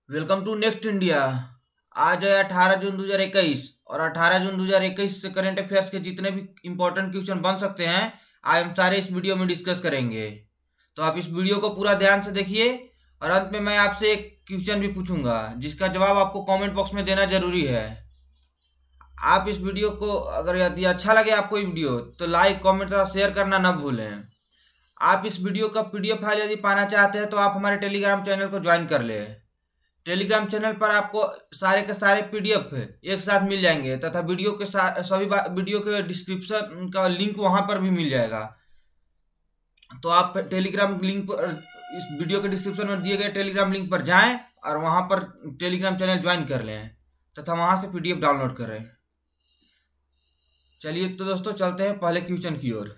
Welcome to next India. आज है 18 जून 2021 और 18 जून 2021 से करंट अफेयर्स के जितने भी इंपॉर्टेंट क्वेश्चन बन सकते हैं आज हम सारे इस वीडियो में डिस्कस करेंगे। तो आप इस वीडियो को पूरा ध्यान से देखिए और अंत में मैं आपसे एक क्वेश्चन भी पूछूंगा जिसका जवाब आपको कमेंट बॉक्स में देना जरूरी है। आप इस वीडियो को अगर यदि अच्छा लगे आपको ये वीडियो तो लाइक कमेंट तथा शेयर करना न भूलें। आप इस वीडियो का पीडीएफ फाइल यदि पाना चाहते हैं तो आप हमारे टेलीग्राम चैनल को ज्वाइन कर लें। टेलीग्राम चैनल पर आपको सारे के सारे पीडीएफ एक साथ मिल जाएंगे तथा वीडियो के सभी वीडियो के डिस्क्रिप्शन का लिंक वहां पर भी मिल जाएगा। तो आप टेलीग्राम लिंक पर इस वीडियो के डिस्क्रिप्शन में दिए गए टेलीग्राम लिंक पर जाएं और वहां पर टेलीग्राम चैनल ज्वाइन कर लें तथा वहां से पीडीएफ डाउनलोड करें। चलिए तो दोस्तों चलते हैं पहले क्वेश्चन की ओर।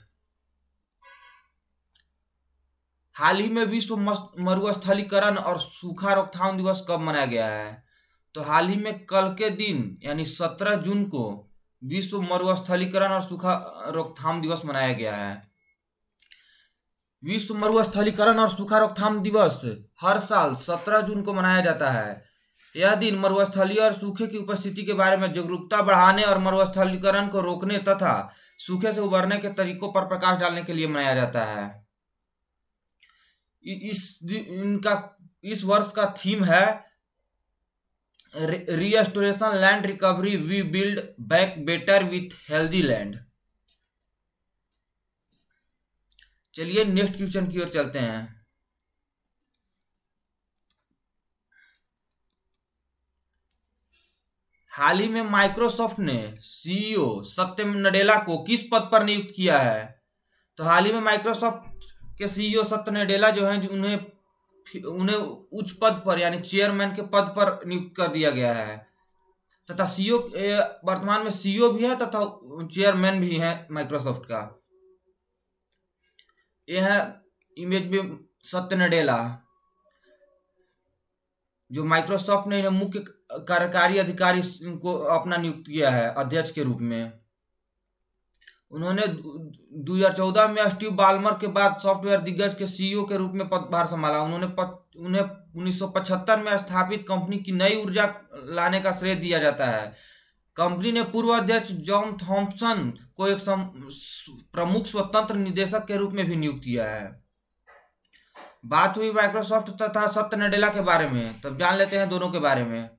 हाल ही में विश्व मरुस्थलीकरण और सूखा रोकथाम दिवस कब मनाया गया है? तो हाल ही में कल के दिन यानी 17 जून को विश्व मरुस्थलीकरण और सूखा रोकथाम दिवस मनाया गया है। विश्व मरुस्थलीकरण और सूखा रोकथाम दिवस हर साल 17 जून को मनाया जाता है। यह दिन मरुस्थलीय और सूखे की उपस्थिति के बारे में जागरूकता बढ़ाने और मरुस्थलीकरण को रोकने तथा सूखे से उबरने के तरीकों पर प्रकाश डालने के लिए मनाया जाता है। इस वर्ष का थीम है restoration land recovery, we build back better with healthy land. चलिए नेक्स्ट क्वेश्चन की ओर चलते हैं। हाल ही में माइक्रोसॉफ्ट ने सीईओ सत्य नडेला को किस पद पर नियुक्त किया है? तो हाल ही में माइक्रोसॉफ्ट के सीईओ सत्य नडेला जो हैं उन्हें उच्च पद पर यानी चेयरमैन के पद पर नियुक्त कर दिया गया है तथा सीईओ वर्तमान में सीईओ भी है तथा चेयरमैन भी है माइक्रोसॉफ्ट का। यह है इमेज में सत्य नडेला जो माइक्रोसॉफ्ट ने मुख्य कार्यकारी अधिकारी को अपना नियुक्त किया है अध्यक्ष के रूप में। उन्होंने 2014 में स्टीव बाल्मर के बाद सॉफ्टवेयर दिग्गज के सीईओ के रूप में पदभार संभाला। उन्हें 1975 में स्थापित कंपनी की नई ऊर्जा लाने का श्रेय दिया जाता है। कंपनी ने पूर्व अध्यक्ष जॉन थॉम्पसन को एक प्रमुख स्वतंत्र निदेशक के रूप में भी नियुक्त किया है। बात हुई माइक्रोसॉफ्ट तथा सत्य नडेला के बारे में, तब जान लेते हैं दोनों के बारे में।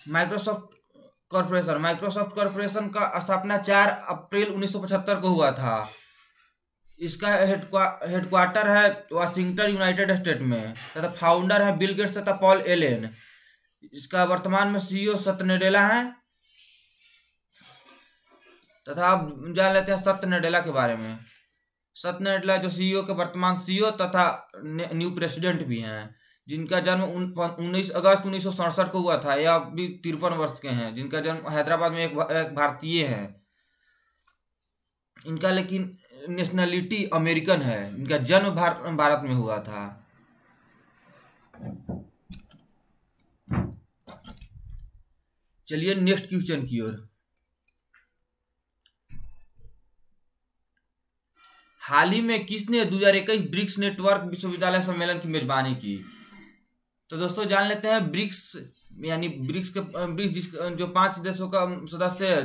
माइक्रोसॉफ्ट कॉरपोरेशन का स्थापना 4 अप्रैल 1975 को हुआ था। इसका हेडक्वार्टर है वाशिंगटन यूनाइटेड स्टेट में तथा फाउंडर है बिल गेट्स तथा पॉल एलेन। इसका वर्तमान में सीईओ सत्य नडेला है तथा अब जान लेते हैं सत्य नडेला के बारे में। सत्य नडेला जो सीईओ के वर्तमान सीईओ तथा न्यू प्रेसिडेंट भी हैं, जिनका जन्म 19 अगस्त 1967 को हुआ था। यह अभी 53 वर्ष के हैं, जिनका जन्म हैदराबाद में एक भारतीय है। इनका लेकिन नेशनलिटी अमेरिकन है। इनका जन्म भारत में हुआ था। चलिए नेक्स्ट क्वेश्चन की ओर। हाल ही में किसने 2021 ब्रिक्स नेटवर्क विश्वविद्यालय सम्मेलन की मेजबानी की? तो दोस्तों जान लेते हैं ब्रिक्स यानी ब्रिक्स जो 5 देशों का सदस्य है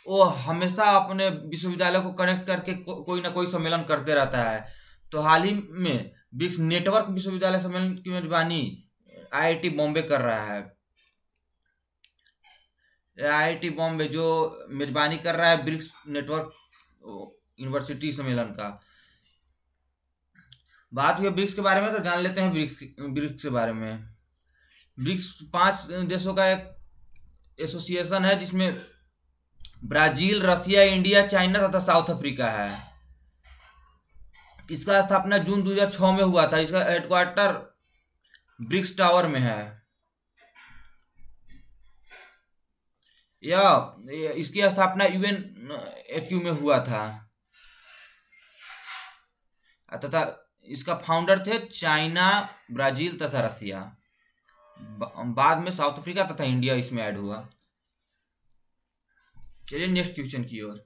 वो हमेशा अपने विश्वविद्यालय को कनेक्ट करके कोई ना कोई सम्मेलन करते रहता है। तो हाल ही में ब्रिक्स नेटवर्क विश्वविद्यालय सम्मेलन की मेजबानी आईआईटी बॉम्बे कर रहा है। आईआईटी बॉम्बे जो मेजबानी कर रहा है ब्रिक्स नेटवर्क यूनिवर्सिटी सम्मेलन का। बात हुई ब्रिक्स के बारे में, तो जान लेते हैं ब्रिक्स के बारे में। ब्रिक्स 5 देशों का एक एसोसिएशन है जिसमें ब्राजील, रशिया, इंडिया, चाइना तथा साउथ अफ्रीका है। इसका स्थापना जून 2006 में हुआ था। इसका हेडक्वार्टर ब्रिक्स टावर में है। इसकी स्थापना यूएनएचक्यू में हुआ था तथा इसका फाउंडर थे चाइना, ब्राजील तथा रसिया। बाद में साउथ अफ्रीका तथा इंडिया इसमें ऐड हुआ। चलिए नेक्स्ट क्वेश्चन की ओर।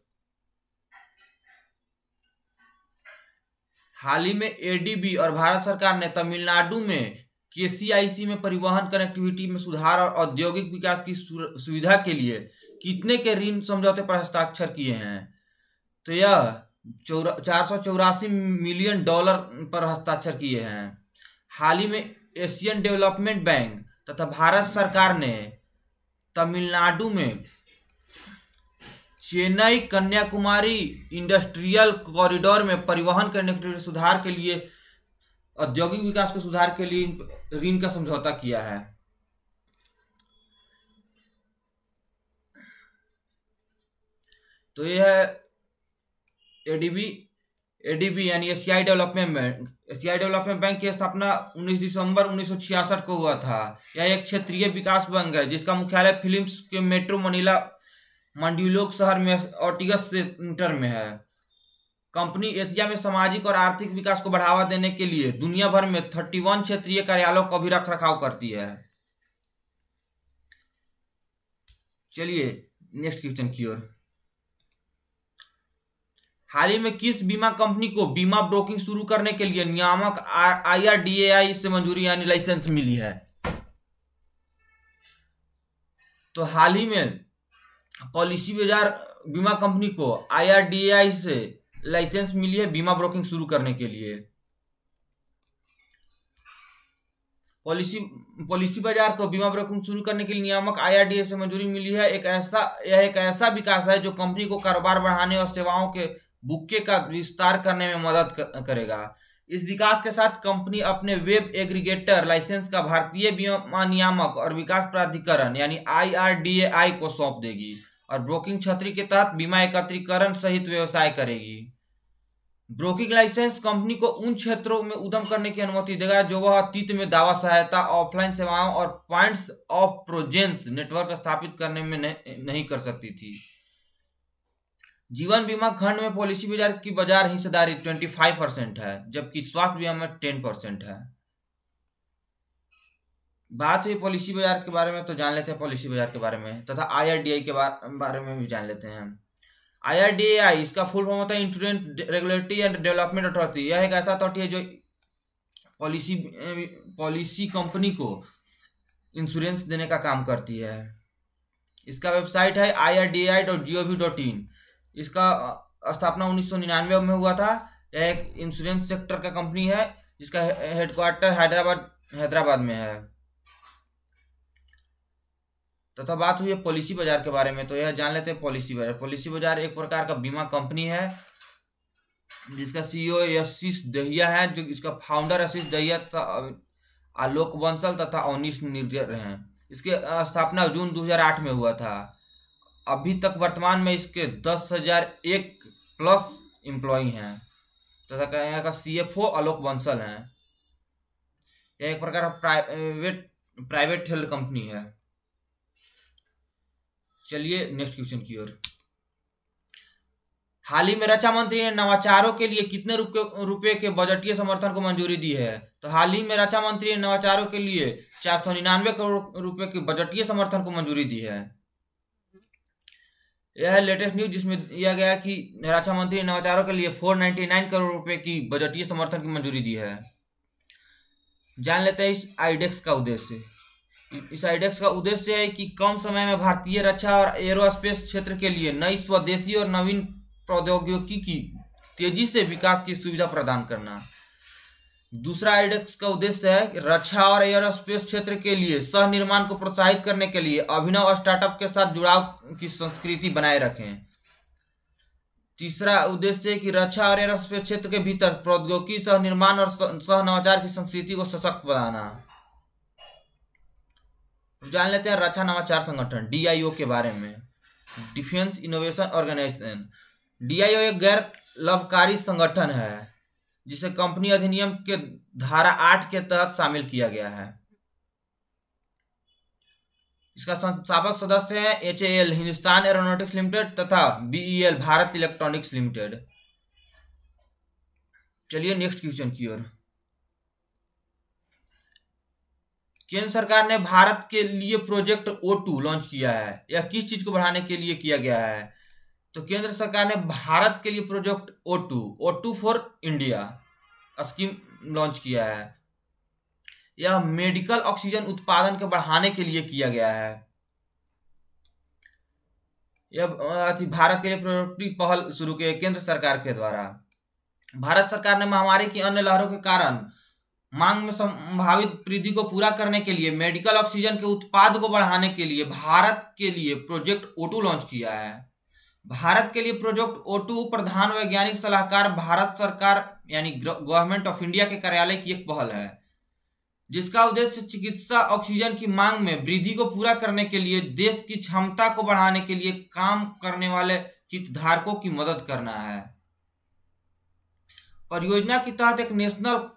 हाल ही में एडीबी और भारत सरकार ने तमिलनाडु में केसीआईसी में परिवहन कनेक्टिविटी में सुधार और औद्योगिक विकास की सुविधा के लिए कितने के ऋण समझौते पर हस्ताक्षर किए हैं? तो यह 484 मिलियन डॉलर पर हस्ताक्षर किए हैं। हाल ही में एशियन डेवलपमेंट बैंक तथा भारत सरकार ने तमिलनाडु में चेन्नई कन्याकुमारी इंडस्ट्रियल कॉरिडोर में परिवहन कनेक्टिविटी सुधार के लिए औद्योगिक विकास के सुधार के लिए ऋण का समझौता किया है। तो यह है एडीबी यानी एशियाई डेवलपमेंट बैंक। एशियाई डेवलपमेंट बैंक की स्थापना 19 दिसंबर 1966 को हुआ था। यह एक क्षेत्रीय विकास बैंक है जिसका मुख्यालय फिलीपींस के मेट्रो मनीला मंडीलोक शहर में ऑर्टिगस सेंटर में है। कंपनी एशिया में सामाजिक और आर्थिक विकास को बढ़ावा देने के लिए दुनिया भर में 31 क्षेत्रीय कार्यालयों का भी रख रखाव करती है। चलिए नेक्स्ट क्वेश्चन की ओर। हाल ही में किस बीमा कंपनी को बीमा ब्रोकिंग शुरू करने के लिए नियामक IRDAI से मंजूरी यानी लाइसेंस मिली है? तो हाल ही में पॉलिसी बाजार बीमा कंपनी को IRDAI से लाइसेंस मिली है बीमा ब्रोकिंग शुरू करने के लिए। पॉलिसी बाजार को बीमा ब्रोकिंग शुरू करने के लिए नियामक IRDAI से मंजूरी मिली है। यह एक ऐसा विकास है जो कंपनी को कारोबार बढ़ाने और सेवाओं के बुके का विस्तार करने में मदद करेगा। इस विकास के साथ कंपनी अपने वेब एग्रीगेटर लाइसेंस का भारतीय बीमा नियामक और विकास प्राधिकरण यानी IRDAI को सौंप देगी और ब्रोकिंग छतरी के तहत बीमा एकत्रीकरण सहित व्यवसाय करेगी। ब्रोकिंग लाइसेंस कंपनी को उन क्षेत्रों में उद्यम करने की अनुमति देगा जो वह अतीत में दावा सहायता, ऑफलाइन सेवाओं और पॉइंट्स ऑफ प्रेजेंस नेटवर्क स्थापित करने में नहीं कर सकती थी। जीवन बीमा खंड में पॉलिसी बाजार की बाजार हिस्सेदारी 25% है जबकि स्वास्थ्य बीमा में 10% है। बात हुई पॉलिसी बाजार के बारे में तो जान लेते हैं पॉलिसी बाजार के बारे में तथा IRDAI के बारे में भी जान लेते हैं। IRDAI इसका फुल फॉर्म होता है insurance regulatory and development authority. यह एक ऐसा अथॉरिटी है जो पॉलिसी कंपनी को इंश्योरेंस देने का काम करती है। इसका वेबसाइट है irdai.gov.in। इसका स्थापना 1999 में हुआ था। यह एक इंश्योरेंस सेक्टर का कंपनी है जिसका हेडक्वार्टर हैदराबाद में है। तथा बात हुई है पॉलिसी बाजार के बारे में तो यह जान लेते हैं पॉलिसी बाजार। पॉलिसी बाजार एक प्रकार का बीमा कंपनी है जिसका CEO आशीष दहिया है, जो इसका फाउंडर आशीष दहिया तथा आलोक बंसल तथा अवनीश निर्जर हैं। इसकी स्थापना जून 2008 में हुआ था। अभी तक वर्तमान में इसके 10,001 प्लस एम्प्लॉई हैं तथा यहाँ का CFO आलोक बंसल हैं। यह एक प्रकार का प्राइवेट हेल्थ कंपनी है। चलिए नेक्स्ट क्वेश्चन की ओर। हाल ही में रक्षा मंत्री ने नवाचारों के लिए कितने रुपए के बजटीय समर्थन को मंजूरी दी है? तो हाल ही में रक्षा मंत्री ने नवाचारों के लिए 499 करोड़ रुपए के बजटीय समर्थन को मंजूरी दी है। यह है लेटेस्ट न्यूज जिसमें दिया गया कि रक्षा मंत्री ने नवाचारों के लिए 499 करोड़ रुपए की बजटीय समर्थन की मंजूरी दी है। जान लेते हैं इस आईडेक्स का उद्देश्य। इस आईडेक्स का उद्देश्य है कि कम समय में भारतीय रक्षा और एरोस्पेस क्षेत्र के लिए नई स्वदेशी और नवीन प्रौद्योगिकी की तेजी से विकास की सुविधा प्रदान करना। दूसरा आईडेक्स का उद्देश्य है रक्षा और एरोस्पेस क्षेत्र के लिए सह निर्माण को प्रोत्साहित करने के लिए अभिनव स्टार्टअप के साथ जुड़ाव की संस्कृति बनाए रखें। तीसरा उद्देश्य है कि रक्षा और एरोस्पेस क्षेत्र के भीतर प्रौद्योगिकी सह निर्माण और सह नवाचार की संस्कृति को सशक्त बनाना। जान लेते हैं रक्षा नवाचार संगठन DIO के बारे में। Defence innovation organisation. DIO एक गैर लाभकारी संगठन है जिसे कंपनी अधिनियम के धारा 8 के तहत शामिल किया गया है। इसका संस्थापक सदस्य है HAL हिंदुस्तान एरोनॉटिक्स लिमिटेड तथा BEL भारत इलेक्ट्रॉनिक्स लिमिटेड। चलिए नेक्स्ट क्वेश्चन की ओर। केंद्र सरकार ने भारत के लिए प्रोजेक्ट O2 लॉन्च किया है। यह किस चीज को बढ़ाने के लिए किया गया है? तो केंद्र सरकार ने भारत के लिए project O2 for India scheme launch किया है। यह मेडिकल ऑक्सीजन उत्पादन को बढ़ाने के लिए किया गया है। यह भारत के लिए प्रोडक्टिव पहल शुरू की केंद्र सरकार के द्वारा। भारत सरकार ने महामारी की अन्य लहरों के कारण मांग में संभावित वृद्धि को पूरा करने के लिए मेडिकल ऑक्सीजन के उत्पाद को बढ़ाने के लिए भारत के लिए प्रोजेक्ट O2 लॉन्च किया है। भारत के लिए प्रोजेक्ट O2 प्रधान वैज्ञानिक सलाहकार भारत सरकार यानी गवर्नमेंट ऑफ इंडिया के कार्यालय की एक पहल है, जिसका उद्देश्य चिकित्सा ऑक्सीजन की मांग में वृद्धि को पूरा करने के लिए देश की क्षमता को बढ़ाने के लिए काम करने वाले हितधारकों की मदद करना है। परियोजना के तहत एक national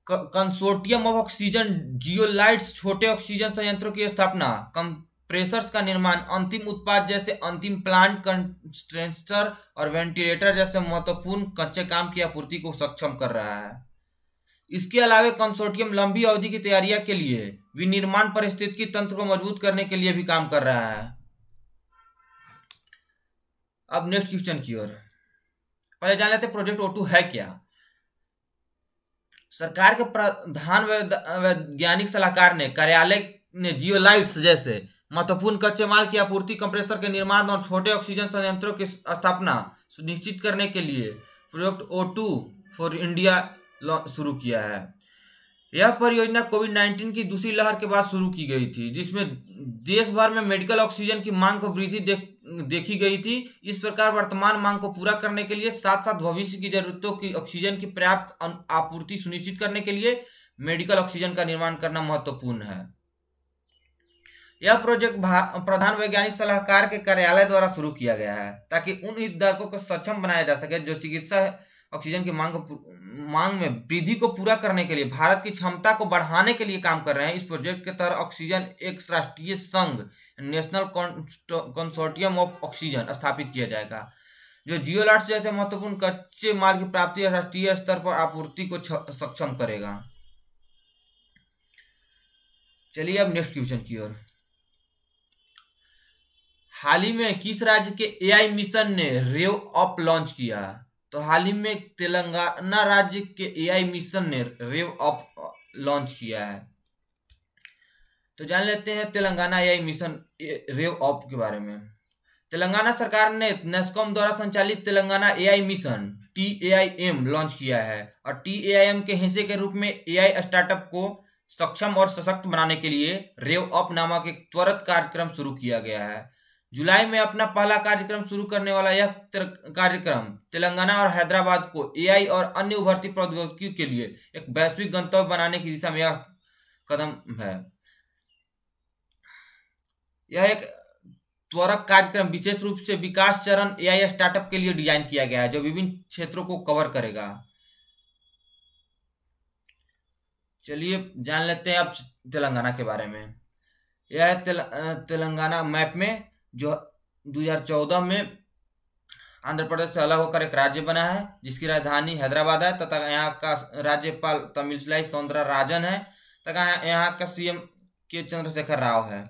consortium of oxygen zeolites छोटे ऑक्सीजन संयंत्रों की स्थापना, कंप्रेसर्स का निर्माण, अंतिम उत्पाद जैसे अंतिम प्लांट कंस्ट्रेंसर और वेंटिलेटर जैसे महत्वपूर्ण कच्चे काम की आपूर्ति को सक्षम कर रहा है। इसके अलावा कंसोर्टियम लंबी अवधि की तैयारियां के लिए विनिर्माण पारिस्थितिकी तंत्र को मजबूत करने के लिए भी काम कर रहा है। अब नेक्स्ट क्वेश्चन की ओर पहले जान लेते हैं प्रोजेक्ट O2 है क्या। सरकार के प्रधान वैज्ञानिक सलाहकार ने कार्यालय ने जियोलाइट्स जैसे महत्वपूर्ण कच्चे माल की आपूर्ति, कंप्रेसर के निर्माण और छोटे ऑक्सीजन संयंत्रों की स्थापना सुनिश्चित करने के लिए प्रोजेक्ट O2 फॉर इंडिया शुरू किया है। यह परियोजना कोविड-19 की दूसरी लहर के बाद शुरू की गई थी, जिसमें देश भर में मेडिकल ऑक्सीजन की मांग को वृद्धि देखी गई थी। इस प्रकार वर्तमान मांग को पूरा करने के लिए साथ साथ भविष्य की जरूरतों की ऑक्सीजन की पर्याप्त आपूर्ति सुनिश्चित करने के लिए मेडिकल ऑक्सीजन का निर्माण करना महत्वपूर्ण है। यह प्रोजेक्ट प्रधान वैज्ञानिक सलाहकार के कार्यालय द्वारा शुरू किया गया है, ताकि उन हितधारकों को सक्षम बनाया जा सके जो चिकित्सा ऑक्सीजन की मांग में वृद्धि को पूरा करने के लिए भारत की क्षमता को बढ़ाने के लिए काम कर रहे हैं। इस प्रोजेक्ट के तहत ऑक्सीजन एक राष्ट्रीय संघ नेशनल कंसोर्टियम ऑफ ऑक्सीजन स्थापित किया जाएगा, जो जियोलाइट्स जैसे महत्वपूर्ण कच्चे माल की प्राप्ति राष्ट्रीय स्तर पर आपूर्ति को सक्षम करेगा। चलिए अब नेक्स्ट क्वेश्चन की ओर। हाल ही में किस राज्य के AI मिशन ने रेव अप लॉन्च किया। तो हाल ही में तेलंगाना राज्य के AI मिशन ने रेव अप लॉन्च किया है। तो जान लेते हैं तेलंगाना AI मिशन रेव अप के बारे में। तेलंगाना सरकार ने नेस्कॉम द्वारा संचालित Telangana AI mission TAIM launch किया है और TAIM के हिस्से के रूप में AI स्टार्टअप को सक्षम और सशक्त बनाने के लिए रेव अप नामक एक त्वरित कार्यक्रम शुरू किया गया है। जुलाई में अपना पहला कार्यक्रम शुरू करने वाला यह कार्यक्रम तेलंगाना और हैदराबाद को AI और अन्य उभरती प्रौद्योगिकी के लिए एक वैश्विक गंतव्य बनाने की दिशा में यह कदम है। यह एक त्वरित कार्यक्रम विशेष रूप से विकास चरण AI स्टार्टअप के लिए डिजाइन किया गया है, जो विभिन्न क्षेत्रों को कवर करेगा। चलिए जान लेते हैं अब तेलंगाना के बारे में। यह तेलंगाना मैप में जो 2014 में आंध्र प्रदेश से अलग होकर एक राज्य बना है, जिसकी राजधानी हैदराबाद है तथा यहाँ का राज्यपाल तमिलसाई सौंदरराजन है तथा यहाँ का CM के चंद्रशेखर राव है।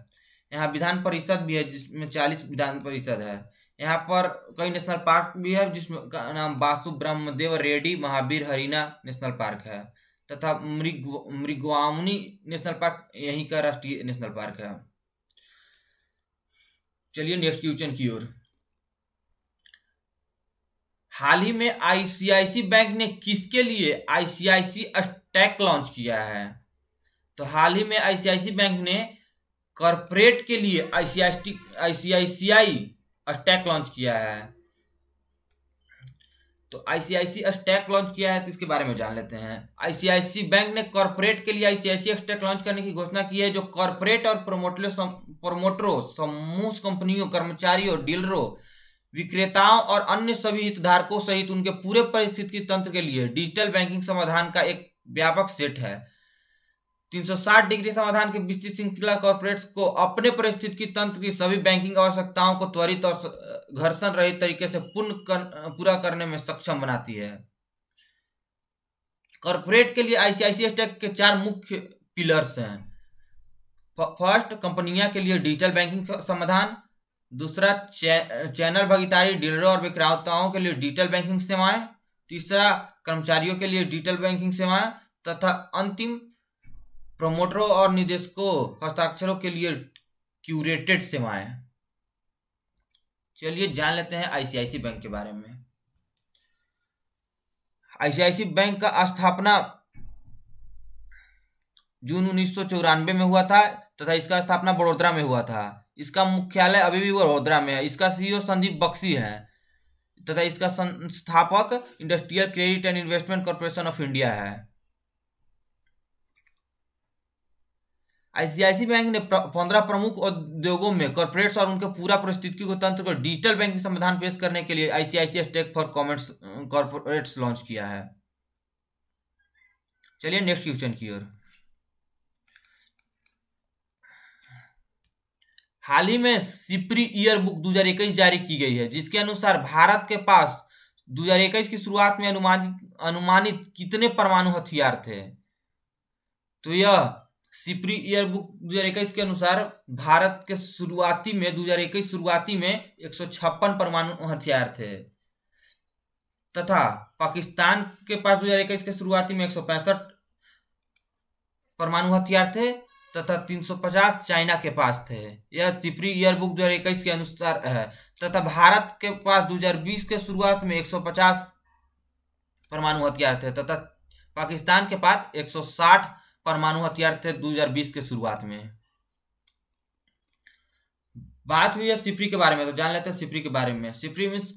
यहाँ विधान परिषद भी है, जिसमें 40 विधान परिषद है। यहाँ पर कई नेशनल पार्क भी है, जिसमें का नाम बासु ब्रह्मदेव रेड्डी महावीर हरीना नेशनल पार्क है तथा मृगवामुनी नेशनल पार्क यहीं का राष्ट्रीय नेशनल पार्क है। चलिए नेक्स्ट क्वेश्चन की ओर। हाल ही में ICICI बैंक ने किसके लिए ICICI स्टैक लॉन्च किया है। तो हाल ही में ICICI बैंक ने कॉर्पोरेट के लिए ICICI स्टैक लॉन्च किया है। तो ICICI स्टैक लॉन्च किया है, तो इसके बारे में जान लेते हैं। ICICI बैंक ने कॉर्पोरेट के लिए ICICI स्टैक लॉन्च करने की घोषणा की है, जो कॉर्पोरेट और प्रमोटरों, समूह कंपनियों, कर्मचारियों, डीलरों, विक्रेताओं और अन्य सभी हितधारकों सहित उनके पूरे पारिस्थितिकी तंत्र के लिए डिजिटल बैंकिंग समाधान का एक व्यापक सेट है। 360 डिग्री समाधान की विस्तृत श्रृंखला कॉर्पोरेट्स को अपने पारिस्थितिकी तंत्र की सभी बैंकिंग आवश्यकताओं को त्वरित और घर्षण रहित तरीके से पूरा करने में सक्षम बनाती है। कॉर्पोरेट के लिए ICICI स्टैक के 4 मुख्य पिलर्स हैं। फर्स्ट, कंपनियां के लिए डिजिटल बैंकिंग समाधान। दूसरा, चैनल भागीदारी, डीलरों और विक्रेताओं के लिए डिजिटल बैंकिंग सेवाएं। तीसरा, कर्मचारियों के लिए डिजिटल बैंकिंग सेवाएं तथा अंतिम प्रोमोटरों और निदेशकों हस्ताक्षरों के लिए क्यूरेटेड सेवाएं। चलिए जान लेते हैं आईसीआईसी बैंक के बारे में। आईसीआईसी बैंक का स्थापना जून 1994 में हुआ था तथा इसका स्थापना बड़ोदरा में हुआ था। इसका मुख्यालय अभी भी बड़ोदरा में है। इसका सीईओ संदीप बख्शी है तथा इसका संस्थापक industrial credit and investment corporation of India है। आईसीआईसी बैंक ने 15 प्रमुख उद्योगों में कॉर्पोरेट्स और उनके पूरा पारिस्थितिकी तंत्र को डिजिटल बैंकिंग समाधान पेश करने के लिए ICICI stack for corporates launch किया है। चलिए नेक्स्ट क्वेश्चन की ओर। हाल ही में सिप्री ईयर बुक 2021 जारी की गई है, जिसके अनुसार भारत के पास 2021 की शुरुआत में अनुमानित कितने परमाणु हथियार थे। तो यह सिप्री ईयर बुक 2021 के अनुसार भारत के 2021 शुरुआती में 156 परमाणु हथियार थे तथा पाकिस्तान के पास 2021 के शुरुआती में 165 परमाणु हथियार थे तथा 350 चाइना के पास थे। यह सिप्री ईयर बुक 2021 के अनुसार है तथा भारत के पास 2020 के शुरुआत में 150 परमाणु हथियार थे तथा पाकिस्तान के पास 160 परमाणु हथियार थे 2020 के शुरुआत में। बात हुई है सिप्री के बारे में, तो जान लेते हैं सिप्री के बारे में। SIPRI means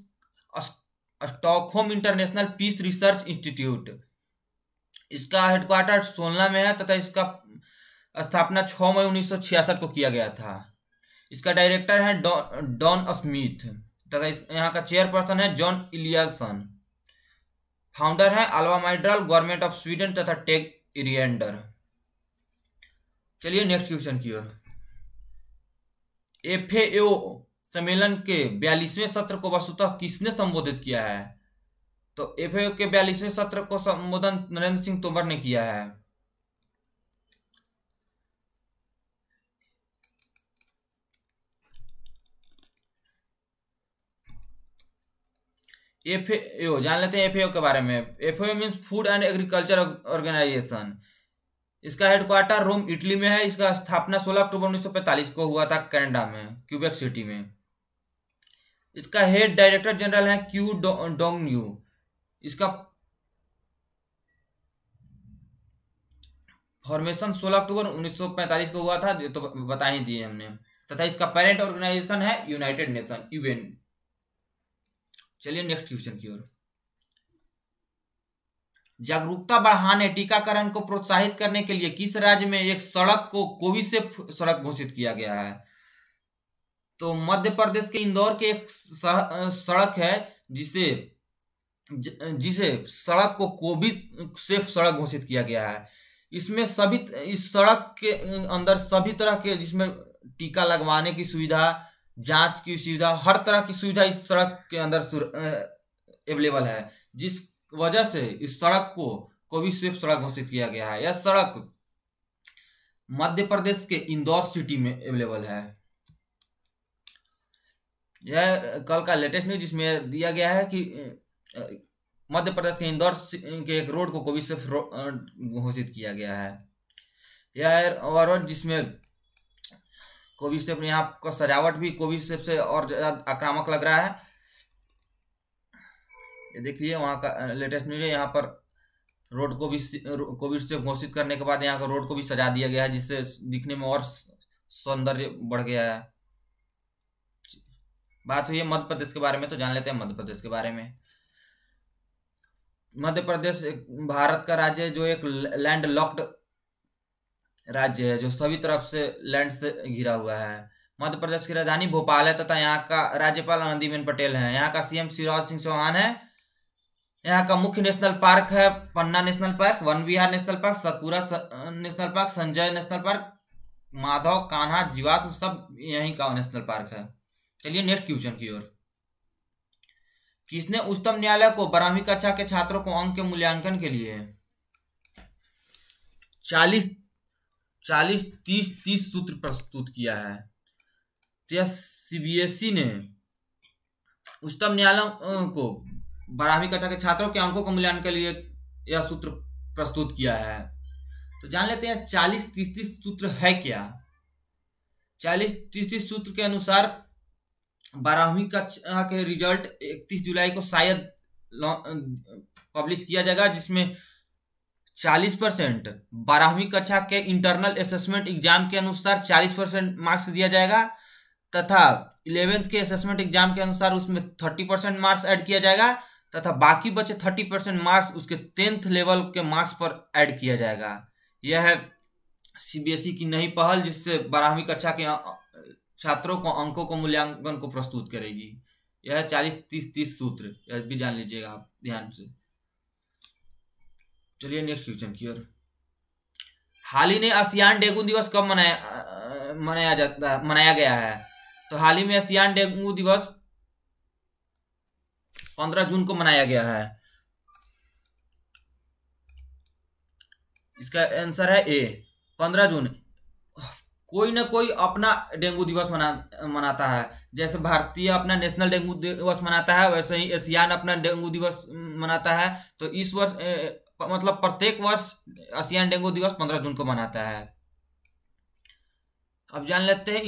Stockholm International Peace Research Institute. इसका हेडक्वार्टर सोलना में है तथा इसका स्थापना 6 मई 1966 को किया गया था। इसका डायरेक्टर है डॉन स्मिथ तथा यहाँ का चेयरपर्सन है जॉन इलियासन। फाउंडर है अल्वा माइड्रल, गवर्नमेंट ऑफ स्वीडन तथा टेक इरियंडर। चलिए नेक्स्ट क्वेश्चन की ओर। एफएओ सम्मेलन के 42वें सत्र को वस्तुतः किसने संबोधित किया है। तो एफएओ के 42वें सत्र को संबोधन नरेंद्र सिंह तोमर ने किया है। एफएओ जान लेते हैं एफएओ के बारे में। FAO means Food and Agriculture Organization. इसका हेडक्वार्टर रोम इटली में है। इसका स्थापना 16 अक्टूबर 1945 को हुआ था कनाडा में, क्यूबेक सिटी में। इसका हेड डायरेक्टर जनरल है क्यू डोंगन्यू। इसका फॉर्मेशन 16 अक्टूबर 1945 को हुआ था, तो बता ही दिए हमने। तथा इसका पेरेंट ऑर्गेनाइजेशन है यूनाइटेड नेशन, यूएन। चलिए नेक्स्ट क्वेश्चन की ओर। जागरूकता बढ़ाने, टीकाकरण को प्रोत्साहित करने के लिए किस राज्य में एक सड़क को कोविसेफ सड़क घोषित किया गया है। तो मध्य प्रदेश के इंदौर के एक सड़क है जिसे सड़क को कोविसेफ सड़क घोषित किया गया है। इसमें इस सड़क के अंदर सभी तरह के, जिसमें टीका लगवाने की सुविधा, जांच की सुविधा, हर तरह की सुविधा इस सड़क के अंदर अवेलेबल है, जिस वजह से इस सड़क को कोविसेफ सड़क घोषित किया गया है। यह सड़क मध्य प्रदेश के इंदौर सिटी में अवेलेबल है। यह कल का लेटेस्ट न्यूज जिसमें दिया गया है कि मध्य प्रदेश के इंदौर के एक रोड को कोविसेफ घोषित किया गया है। यह और रोड जिसमें कोविसेफ, यहाँ का सजावट भी कोविसेफ से और ज्यादा आक्रामक लग रहा है। ये देखिए वहाँ का लेटेस्ट न्यूज है। यहाँ पर रोड को भी कोविसेफ घोषित करने के बाद यहाँ का रोड को भी सजा दिया गया है, जिससे दिखने में और सौंदर्य बढ़ गया है। बात हुई है मध्य प्रदेश के बारे में, तो जान लेते हैं मध्य प्रदेश के बारे में। मध्य प्रदेश भारत का राज्य है जो एक लैंड लॉक्ड राज्य है, जो सभी तरफ से लैंड से घिरा हुआ है। मध्य प्रदेश की राजधानी भोपाल है तथा यहाँ का राज्यपाल आनंदीबेन पटेल है। यहाँ का सीएम शिवराज सिंह चौहान है। यहाँ का मुख्य नेशनल पार्क है Panna national park, Van Vihar national park, Satpura national park, Sanjay national park, Madhav, Kanha, जीवात्म, सब यहीं का नेशनल पार्क है। चलिए नेक्स्ट क्वेश्चन की ओर। किसने उच्चतम न्यायालय को 12वीं कक्षा के छात्रों को अंक के मूल्यांकन के लिए 40, 30 सूत्र प्रस्तुत किया है। तो यह सीबीएसई ने उच्चतम न्यायालय को 12वीं कक्षा के छात्रों के अंकों के मूल्यांकन के लिए यह सूत्र प्रस्तुत किया है। तो जान लेते हैं 40-30-30 सूत्र है क्या। 40-30-30 सूत्र के अनुसार 12वीं कक्षा के रिजल्ट 31 जुलाई को शायद पब्लिश किया जाएगा, जिसमें 40% 12वीं कक्षा के इंटरनल असेसमेंट एग्जाम के अनुसार 40% मार्क्स दिया जाएगा, तथा 11th के असेसमेंट एग्जाम के अनुसार उसमें 30% मार्क्स ऐड किया जाएगा, तथा बाकी बचे 30% मार्क्स उसके 10th लेवल के मार्क्स पर ऐड किया जाएगा। यह है सीबीएसई की नई पहल, जिससे 12वीं कक्षा के छात्रों को अंकों को मूल्यांकन को प्रस्तुत करेगी। यह है 40-30-30 सूत्र, यह भी जान लीजिएगा आप ध्यान से। चलिए नेक्स्ट क्वेश्चन की ओर। हाल ही में आसियान डेंगू दिवस कब मनाया गया है। तो हाल ही में आसियान डेंगू दिवस 15 जून को मनाया गया है। इसका आंसर है ए, 15 जून। कोई ना कोई अपना डेंगू दिवस मनाता है। जैसे भारतीय अपना नेशनल डेंगू दिवस मनाता है, वैसे ही एशियान अपना डेंगू दिवस मनाता है। तो इस वर्ष मतलब प्रत्येक वर्ष एशियान डेंगू दिवस 15 जून को मनाता है। अब जान लेते हैं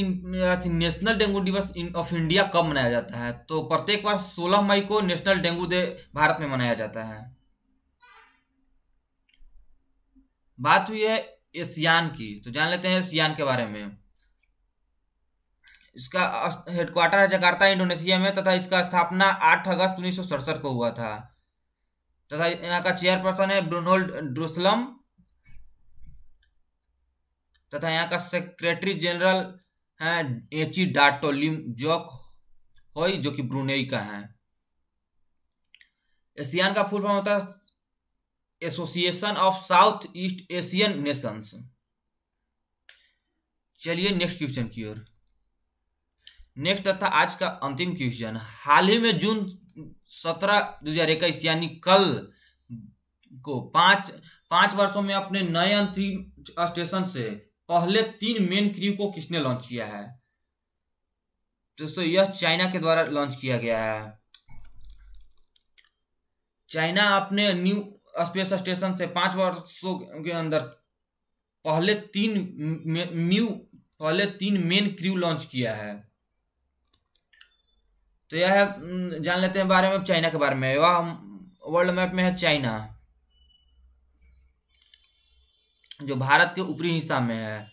नेशनल डेंगू दिवस ऑफ इंडिया कब मनाया जाता है। तो प्रत्येक वर्ष 16 मई को नेशनल डेंगू डे भारत में मनाया जाता है। बात हुई है एशियान की, तो जान लेते हैं एशियान के बारे में। इसका हेडक्वार्टर है जकार्ता इंडोनेशिया में, तथा इसका स्थापना 8 अगस्त 1967 को हुआ था, तथा यहाँ का चेयरपर्सन है ब्रुनोल्ड ड्रुसलम, तथा यहाँ का सेक्रेटरी जनरल है एची डाटो लिमजोक होई, जो कि ब्रुनेई का है। एशियान का फुल फॉर्म होता है association of south east Asian Nations. चलिए नेक्स्ट क्वेश्चन की ओर। नेक्स्ट तथा आज का अंतिम क्वेश्चन। हाल ही में जून 17, 2021 यानी कल को 5 वर्षों में अपने नए अंतरिक्ष स्टेशन से पहले 3 मेन क्रू को किसने लॉन्च किया है। दोस्तों यह चाइना के द्वारा लॉन्च किया गया है। चाइना अपने न्यू स्पेस स्टेशन से 5 वर्षों के अंदर पहले 3 मेन क्रू लॉन्च किया है। तो यह जान लेते हैं बारे में चाइना के बारे में। वह वर्ल्ड मैप में है चाइना, जो भारत के ऊपरी हिस्सा में है।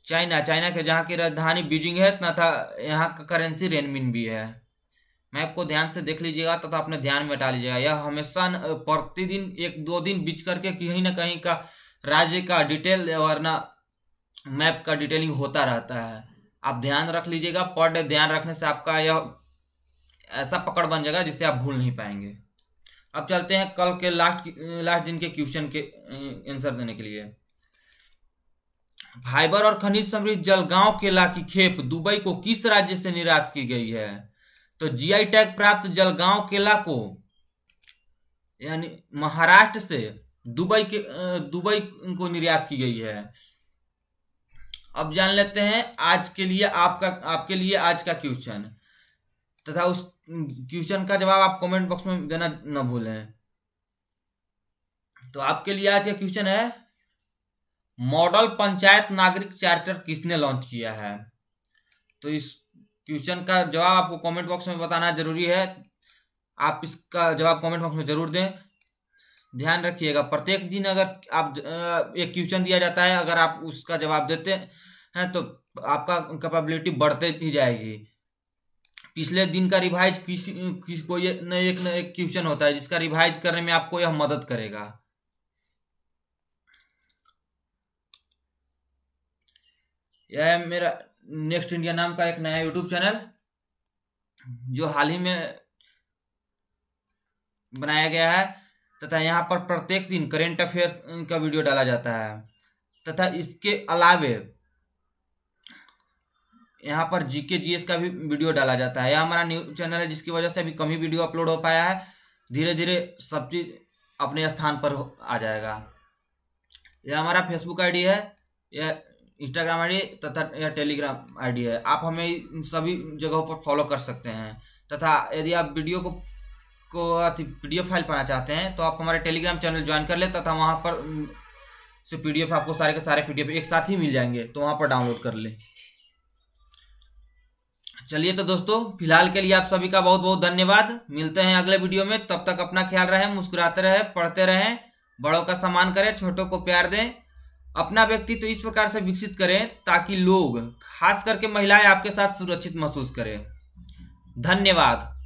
चाइना के जहाँ की राजधानी बीजिंग है, तथा यहाँ का करेंसी रेनमिन भी है। मैप को ध्यान से देख लीजिएगा तथा अपने ध्यान में डाल लीजिएगा। यह हमेशा प्रतिदिन 1-2 दिन बीच करके कहीं ना कहीं का राज्य का डिटेल वरना मैप का डिटेलिंग होता रहता है। आप ध्यान रख लीजिएगा। पर डे ध्यान रखने से आपका यह ऐसा पकड़ बन जाएगा जिससे आप भूल नहीं पाएंगे। अब चलते हैं कल के लास्ट दिन के क्वेश्चन के आंसर देने के लिए। फाइबर और खनिज समृद्ध जलगांव केला की खेप दुबई को किस राज्य से निर्यात की गई है। तो जीआई टैग प्राप्त जलगांव केला को यानी महाराष्ट्र से दुबई को निर्यात की गई है। अब जान लेते हैं आज के लिए आपके लिए आज का क्वेश्चन, तथा उस क्वेश्चन का जवाब आप कमेंट बॉक्स में देना न भूलें। तो आपके लिए आज का क्वेश्चन है, मॉडल पंचायत नागरिक चार्टर किसने लॉन्च किया है। तो इस क्वेश्चन का जवाब आपको कमेंट बॉक्स में बताना जरूरी है। आप इसका जवाब कमेंट बॉक्स में जरूर दें। ध्यान रखिएगा, प्रत्येक दिन अगर आप एक क्वेश्चन दिया जाता है, अगर आप उसका जवाब देते हैं तो आपका कैपेबिलिटी बढ़ते ही जाएगी। पिछले दिन का रिवाइज कोई न एक क्वेश्चन होता है जिसका रिवाइज करने में आपको यह मदद करेगा। यह है मेरा नेक्स्ट इंडिया नाम का एक नया यूट्यूब चैनल, जो हाल ही में बनाया गया है, तथा यहाँ पर प्रत्येक दिन करेंट अफेयर्स का वीडियो डाला जाता है, तथा इसके अलावे यहाँ पर जीके जीएस का भी वीडियो डाला जाता है। यह हमारा न्यू चैनल है, जिसकी वजह से अभी कम ही वीडियो अपलोड हो पाया है। धीरे धीरे सब चीज अपने स्थान पर आ जाएगा। यह हमारा फेसबुक आईडी है, यह इंस्टाग्राम आईडी तथा यह टेलीग्राम आईडी है। आप हमें इन सभी जगहों पर फॉलो कर सकते हैं, तथा यदि आप वीडियो को PDF फाइल पाना चाहते हैं तो आप हमारे टेलीग्राम चैनल ज्वाइन कर ले, तथा वहाँ पर से PDF आपको सारे के सारे PDF एक साथ ही मिल जाएंगे, तो वहां पर डाउनलोड कर ले। चलिए तो दोस्तों, फिलहाल के लिए आप सभी का बहुत बहुत धन्यवाद। मिलते हैं अगले वीडियो में, तब तक अपना ख्याल रखें, मुस्कुराते रहें, पढ़ते रहें, बड़ों का सम्मान करें, छोटों को प्यार दें, अपना व्यक्तित्व इस प्रकार से विकसित करें ताकि लोग, खास करके महिलाएं, आपके साथ सुरक्षित महसूस करें। धन्यवाद।